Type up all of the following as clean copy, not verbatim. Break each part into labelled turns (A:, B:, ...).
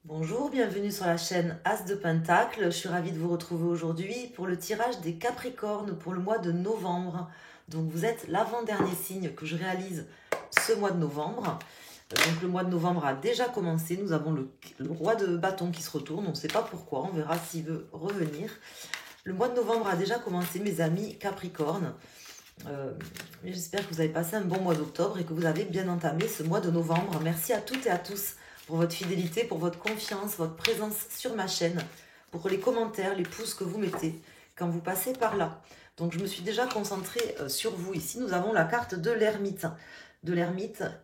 A: Bonjour, bienvenue sur la chaîne As de Pentacle. Je suis ravie de vous retrouver aujourd'hui pour le tirage des Capricornes pour le mois de novembre. Donc vous êtes l'avant-dernier signe que je réalise ce mois de novembre. Donc le mois de novembre a déjà commencé. Nous avons le roi de bâton qui se retourne. On ne sait pas pourquoi, on verra s'il veut revenir. Le mois de novembre a déjà commencé, mes amis Capricornes. J'espère que vous avez passé un bon mois d'octobre et que vous avez bien entamé ce mois de novembre. Merci à toutes et à tous pour votre fidélité, pour votre confiance, votre présence sur ma chaîne, pour les commentaires, les pouces que vous mettez quand vous passez par là. Donc je me suis déjà concentrée sur vous. Ici, nous avons la carte de l'ermite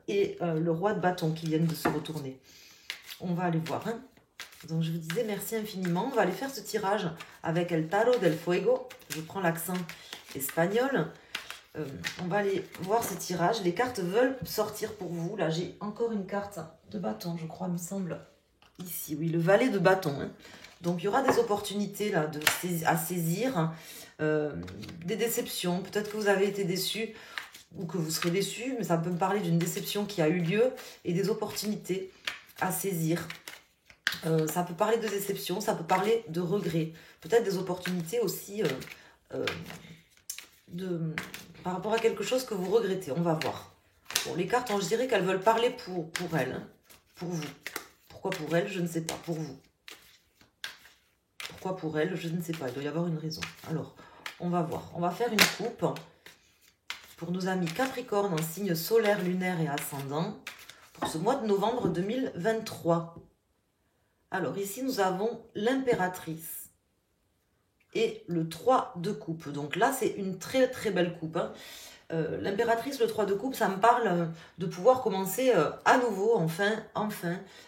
A: et le roi de bâton qui viennent de se retourner. On va aller voir. Donc je vous disais merci infiniment. On va aller faire ce tirage avec El Tarot del Fuego. Je prends l'accent espagnol. On va aller voir ce tirage. Les cartes veulent sortir pour vous. Là, j'ai encore une carte de bâton, je crois, il me semble. Ici, oui, le valet de bâton. Donc, il y aura des opportunités là, à saisir. Des déceptions. Peut-être que vous avez été déçus ou que vous serez déçus, mais ça peut me parler d'une déception qui a eu lieu et des opportunités à saisir. Ça peut parler de déception, ça peut parler de regret. Peut-être des opportunités aussi par rapport à quelque chose que vous regrettez. On va voir. Bon, les cartes, je dirais qu'elles veulent parler pour elles, pour vous. Pourquoi pour elles, je ne sais pas. Pour vous. Pourquoi pour elles, je ne sais pas. Il doit y avoir une raison. Alors, on va voir. On va faire une coupe pour nos amis Capricorne en signe solaire, lunaire et ascendant pour ce mois de novembre 2023. Alors, ici, nous avons l'impératrice et le 3 de coupe. Donc là, c'est une très très belle coupe. L'impératrice, le 3 de coupe, ça me parle de pouvoir commencer à nouveau, enfin,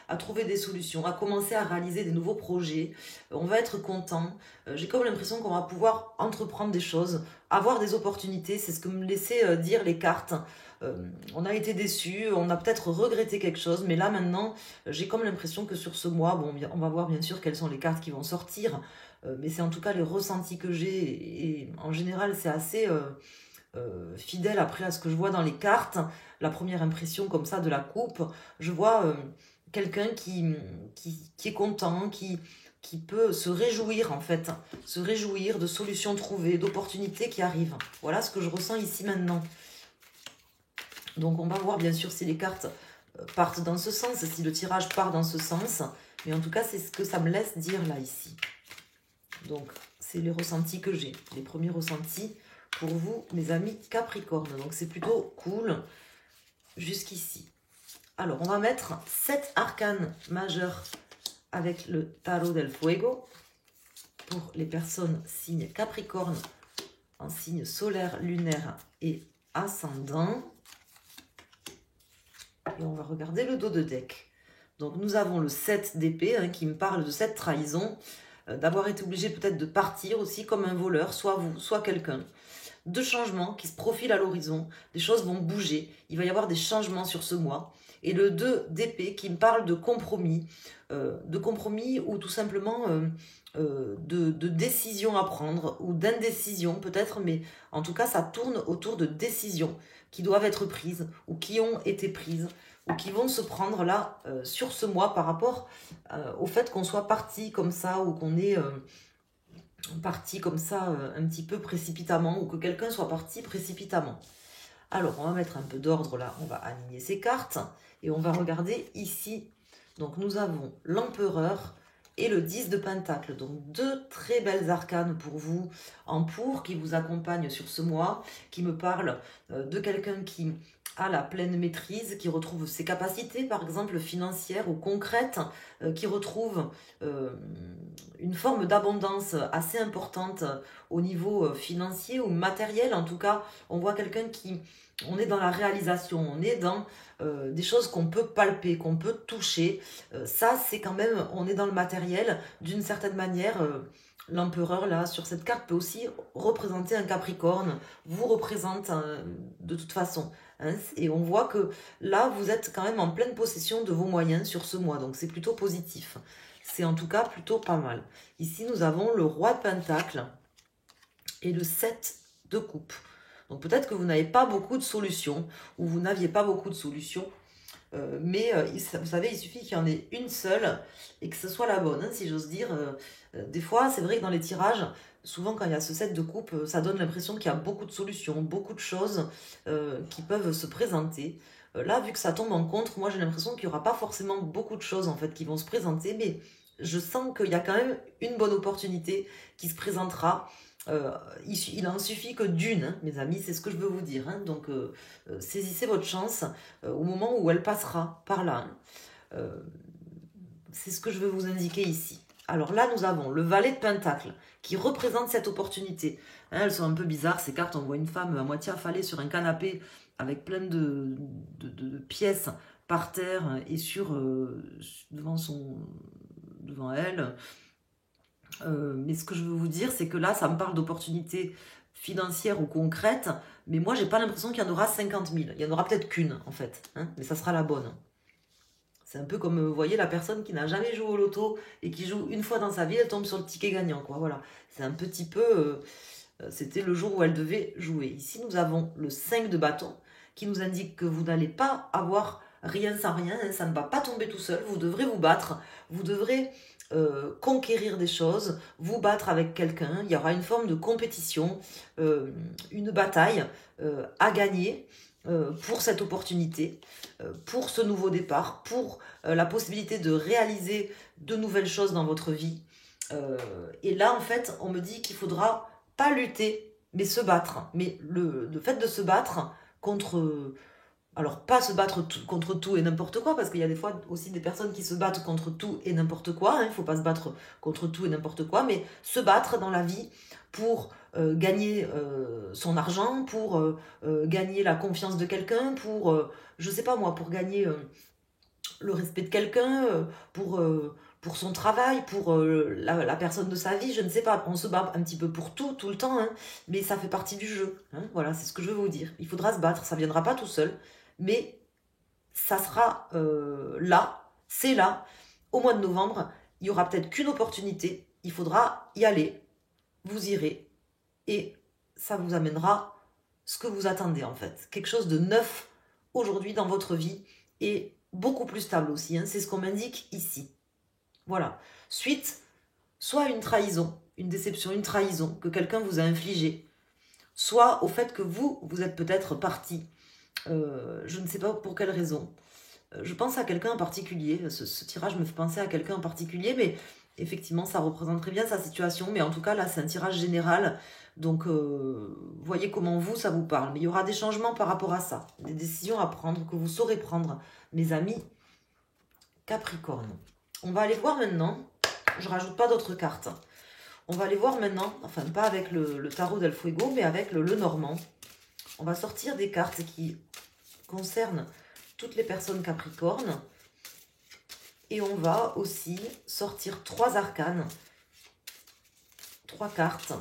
A: à trouver des solutions, à commencer à réaliser des nouveaux projets. On va être content. J'ai comme l'impression qu'on va pouvoir entreprendre des choses, avoir des opportunités. C'est ce que me laissaient dire les cartes. On a été déçus, on a peut-être regretté quelque chose, mais là maintenant, j'ai comme l'impression que sur ce mois, bon, on va voir bien sûr quelles sont les cartes qui vont sortir, mais c'est en tout cas les ressentis que j'ai, et en général c'est assez fidèle après à ce que je vois dans les cartes. La première impression comme ça de la coupe, je vois quelqu'un qui est content, qui peut se réjouir en fait, se réjouir de solutions trouvées, d'opportunités qui arrivent. Voilà ce que je ressens ici maintenant. Donc on va voir bien sûr si les cartes partent dans ce sens, si le tirage part dans ce sens. Mais en tout cas, c'est ce que ça me laisse dire là, ici. Donc, c'est les ressentis que j'ai. Les premiers ressentis pour vous, mes amis Capricorne. Donc, c'est plutôt cool jusqu'ici. Alors, on va mettre 7 arcanes majeures avec le Tarot del Fuego pour les personnes signe Capricorne en signe solaire, lunaire et ascendant. Et on va regarder le dos de deck. Donc nous avons le 7 d'épée qui me parle de cette trahison, d'avoir été obligé peut-être de partir aussi comme un voleur, soit vous, soit quelqu'un. De changements qui se profilent à l'horizon, des choses vont bouger, il va y avoir des changements sur ce mois. Et le 2 d'épée qui me parle de compromis ou tout simplement de décisions à prendre ou d'indécision peut-être, mais en tout cas ça tourne autour de décisions qui doivent être prises ou qui ont été prises ou qui vont se prendre là sur ce mois par rapport au fait qu'on soit parti comme ça ou qu'on est parti comme ça un petit peu précipitamment ou que quelqu'un soit parti précipitamment. Alors, on va mettre un peu d'ordre là, on va aligner ces cartes et on va regarder ici. Donc, nous avons l'empereur et le 10 de pentacle. Donc, deux très belles arcanes pour vous en pour qui vous accompagnent sur ce mois, qui me parlent de quelqu'un qui a la pleine maîtrise, qui retrouve ses capacités, par exemple financières ou concrètes, qui retrouve une forme d'abondance assez importante au niveau financier ou matériel. En tout cas, on voit quelqu'un qui... On est dans la réalisation, on est dans des choses qu'on peut palper, qu'on peut toucher. Ça, c'est quand même, on est dans le matériel. D'une certaine manière, l'empereur, là, sur cette carte, peut aussi représenter un Capricorne, vous représente de toute façon. Hein, et on voit que là, vous êtes quand même en pleine possession de vos moyens sur ce mois, donc c'est plutôt positif. C'est en tout cas plutôt pas mal. Ici, nous avons le roi de pentacle et le 7 de coupe. Donc peut-être que vous n'avez pas beaucoup de solutions, ou vous n'aviez pas beaucoup de solutions Vous savez, il suffit qu'il y en ait une seule et que ce soit la bonne, hein, si j'ose dire. Des fois, c'est vrai que dans les tirages, souvent quand il y a ce set de coupe, ça donne l'impression qu'il y a beaucoup de solutions, beaucoup de choses qui peuvent se présenter. Là, vu que ça tombe en contre, moi j'ai l'impression qu'il n'y aura pas forcément beaucoup de choses en fait qui vont se présenter, mais je sens qu'il y a quand même une bonne opportunité qui se présentera. Il en suffit que d'une, hein, mes amis, c'est ce que je veux vous dire. Hein. Donc, saisissez votre chance au moment où elle passera par là. Hein. C'est ce que je veux vous indiquer ici. Alors là, nous avons le valet de Pentacle qui représente cette opportunité. Hein, elles sont un peu bizarres, ces cartes. On voit une femme à moitié affalée sur un canapé avec plein de pièces par terre et devant elle. Mais ce que je veux vous dire, c'est que là, ça me parle d'opportunités financières ou concrètes, mais moi, j'ai pas l'impression qu'il y en aura 50 000. Il y en aura peut-être qu'une, en fait, hein, mais ça sera la bonne. C'est un peu comme, vous voyez, la personne qui n'a jamais joué au loto et qui joue une fois dans sa vie, elle tombe sur le ticket gagnant, quoi, voilà. C'est un petit peu... c'était le jour où elle devait jouer. Ici, nous avons le 5 de bâton qui nous indique que vous n'allez pas avoir rien sans rien, hein, ça ne va pas tomber tout seul, vous devrez vous battre, vous devrez conquérir des choses, vous battre avec quelqu'un, il y aura une forme de compétition, une bataille à gagner pour cette opportunité, pour ce nouveau départ, pour la possibilité de réaliser de nouvelles choses dans votre vie. Et là, en fait, on me dit qu'il faudra pas lutter, mais se battre. Mais le fait de se battre contre... Alors, pas se battre contre tout et n'importe quoi, parce qu'il y a des fois aussi des personnes qui se battent contre tout et n'importe quoi. Hein, il ne faut pas se battre contre tout et n'importe quoi, mais se battre dans la vie pour gagner son argent, pour gagner la confiance de quelqu'un, pour, je sais pas moi, pour gagner le respect de quelqu'un, pour son travail, pour la personne de sa vie, je ne sais pas. On se bat un petit peu pour tout le temps, hein, mais ça fait partie du jeu. Hein, voilà, c'est ce que je veux vous dire. Il faudra se battre, ça ne viendra pas tout seul, mais ça sera là, c'est là, au mois de novembre. Il n'y aura peut-être qu'une opportunité, il faudra y aller, vous irez, et ça vous amènera ce que vous attendez en fait. Quelque chose de neuf aujourd'hui dans votre vie, et beaucoup plus stable aussi, hein, c'est ce qu'on m'indique ici. Voilà. Suite, soit une trahison, une déception, une trahison que quelqu'un vous a infligée, soit au fait que vous êtes peut-être parti. Je ne sais pas pour quelle raison. Je pense à quelqu'un en particulier. Ce tirage me fait penser à quelqu'un en particulier, mais effectivement, ça représente très bien sa situation. Mais en tout cas, là, c'est un tirage général. Donc, voyez comment ça vous parle. Mais il y aura des changements par rapport à ça. Des décisions à prendre que vous saurez prendre, mes amis Capricorne. On va aller voir maintenant. Je ne rajoute pas d'autres cartes. On va aller voir maintenant, enfin pas avec le tarot del Fuego, mais avec le Lenormand. On va sortir des cartes qui concernent toutes les personnes Capricorne. Et on va aussi sortir 3 arcanes. 3 cartes.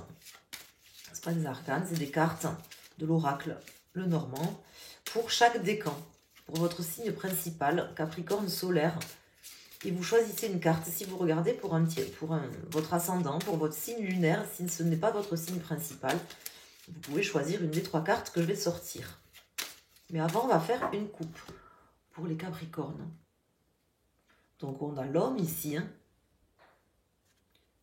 A: C'est pas des arcanes, c'est des cartes de l'oracle Lenormand. Pour chaque décan. Pour votre signe principal, Capricorne solaire. Et vous choisissez une carte. Si vous regardez pour votre ascendant, pour votre signe lunaire, si ce n'est pas votre signe principal, vous pouvez choisir une des 3 cartes que je vais sortir. Mais avant, on va faire une coupe pour les Capricornes. Donc, on a l'homme ici. Hein,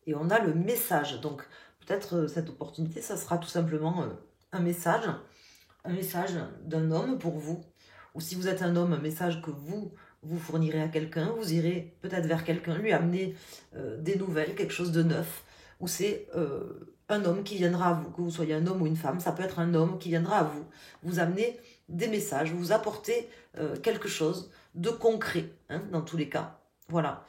A: et on a le message. Donc, peut-être cette opportunité, ça sera tout simplement un message d'un homme pour vous. Ou si vous êtes un homme, un message que vous fournirez à quelqu'un. Vous irez peut-être vers quelqu'un, lui amener des nouvelles, quelque chose de neuf. Ou c'est un homme qui viendra à vous, que vous soyez un homme ou une femme, ça peut être un homme qui viendra à vous, vous amener des messages, vous apporter quelque chose de concret, hein, dans tous les cas. Voilà.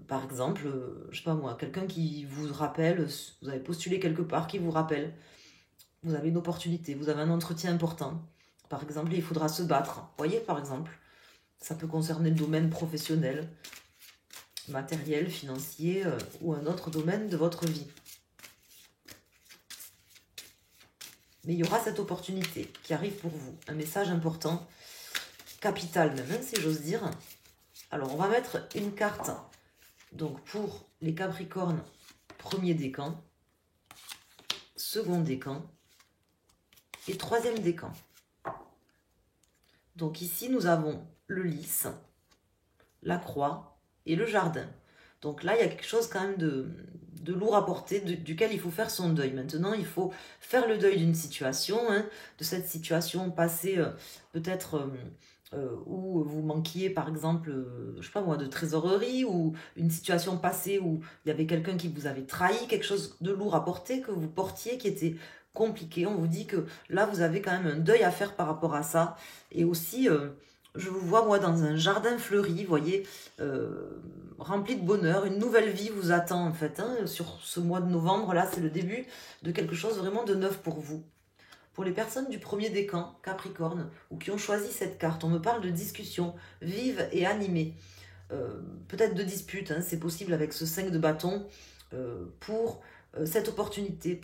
A: Par exemple, je sais pas moi, quelqu'un qui vous rappelle, vous avez postulé quelque part, qui vous rappelle, vous avez une opportunité, vous avez un entretien important. Par exemple, il faudra se battre. Vous voyez, par exemple, ça peut concerner le domaine professionnel, matériel, financier ou un autre domaine de votre vie. Mais il y aura cette opportunité qui arrive pour vous. Un message important, capital même, hein, si j'ose dire. Alors, on va mettre une carte donc pour les Capricornes, premier décan, second décan et troisième décan. Donc ici, nous avons le lys, la croix et le jardin. Donc là, il y a quelque chose quand même de lourd à porter, duquel il faut faire son deuil. Maintenant, il faut faire le deuil d'une situation, hein, de cette situation passée peut-être où vous manquiez, par exemple, je sais pas moi, de trésorerie, ou une situation passée où il y avait quelqu'un qui vous avait trahi, quelque chose de lourd à porter, que vous portiez, qui était compliqué. On vous dit que là, vous avez quand même un deuil à faire par rapport à ça. Et aussi, je vous vois, moi, dans un jardin fleuri, vous voyez, rempli de bonheur. Une nouvelle vie vous attend, en fait, hein, sur ce mois de novembre. Là, c'est le début de quelque chose vraiment de neuf pour vous. Pour les personnes du premier décan, Capricorne, ou qui ont choisi cette carte, on me parle de discussions vives et animées. Peut-être de disputes, hein, c'est possible avec ce 5 de bâton, pour cette opportunité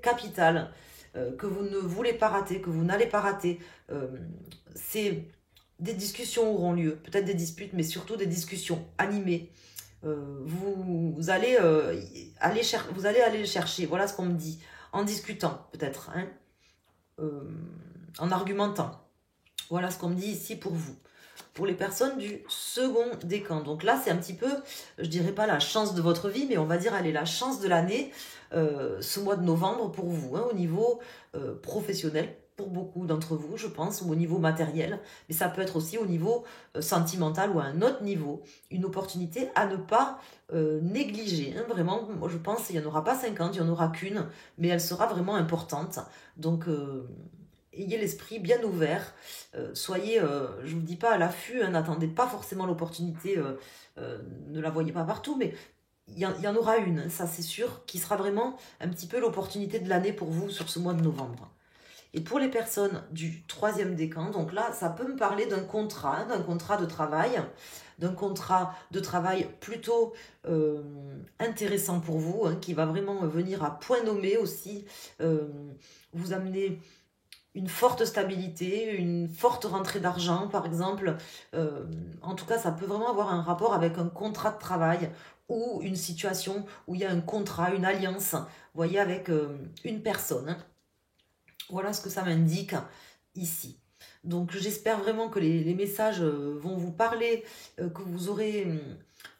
A: capitale, que vous ne voulez pas rater, que vous n'allez pas rater. Des discussions auront lieu, peut-être des disputes, mais surtout des discussions animées. Vous allez aller les chercher, voilà ce qu'on me dit, en discutant peut-être, hein, en argumentant. Voilà ce qu'on me dit ici pour vous. Pour les personnes du second décan. Donc là, c'est un petit peu, je dirais pas la chance de votre vie, mais on va dire, allez, la chance de l'année, ce mois de novembre pour vous, hein, au niveau professionnel, pour beaucoup d'entre vous, je pense, ou au niveau matériel, mais ça peut être aussi au niveau sentimental ou à un autre niveau, une opportunité à ne pas négliger. Hein, vraiment, moi je pense qu'il n'y en aura pas 50, il n'y en aura qu'une, mais elle sera vraiment importante. Donc, ayez l'esprit bien ouvert, soyez, je ne vous dis pas à l'affût, hein, n'attendez pas forcément l'opportunité, ne la voyez pas partout, mais il y en aura une, hein, ça c'est sûr, qui sera vraiment un petit peu l'opportunité de l'année pour vous sur ce mois de novembre. Et pour les personnes du troisième décan, donc là, ça peut me parler d'un contrat de travail, d'un contrat de travail plutôt intéressant pour vous, hein, qui va vraiment venir à point nommé aussi, vous amener une forte stabilité, une forte rentrée d'argent, par exemple. En tout cas, ça peut vraiment avoir un rapport avec un contrat de travail ou une situation où il y a un contrat, une alliance, vous voyez, avec une personne, hein. Voilà ce que ça m'indique ici. Donc j'espère vraiment que les messages vont vous parler, que vous aurez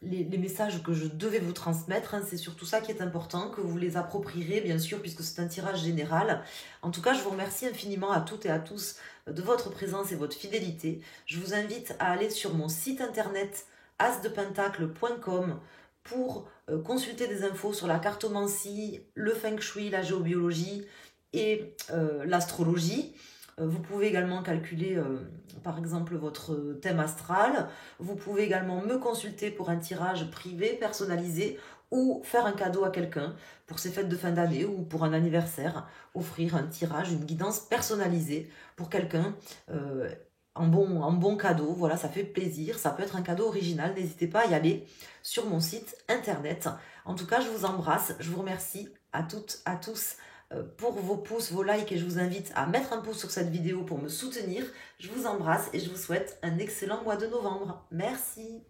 A: les messages que je devais vous transmettre, hein. C'est surtout ça qui est important, que vous les approprierez bien sûr, puisque c'est un tirage général. En tout cas, je vous remercie infiniment à toutes et à tous de votre présence et votre fidélité. Je vous invite à aller sur mon site internet asdepentacle.com pour consulter des infos sur la cartomancie, le feng shui, la géobiologie et l'astrologie. Vous pouvez également calculer, par exemple, votre thème astral. Vous pouvez également me consulter pour un tirage privé, personnalisé, ou faire un cadeau à quelqu'un pour ses fêtes de fin d'année ou pour un anniversaire. Offrir un tirage, une guidance personnalisée pour quelqu'un, en bon cadeau. Voilà, ça fait plaisir. Ça peut être un cadeau original. N'hésitez pas à y aller sur mon site internet. En tout cas, je vous embrasse. Je vous remercie à toutes, à tous, pour vos pouces, vos likes, et je vous invite à mettre un pouce sur cette vidéo pour me soutenir. Je vous embrasse et je vous souhaite un excellent mois de novembre. Merci.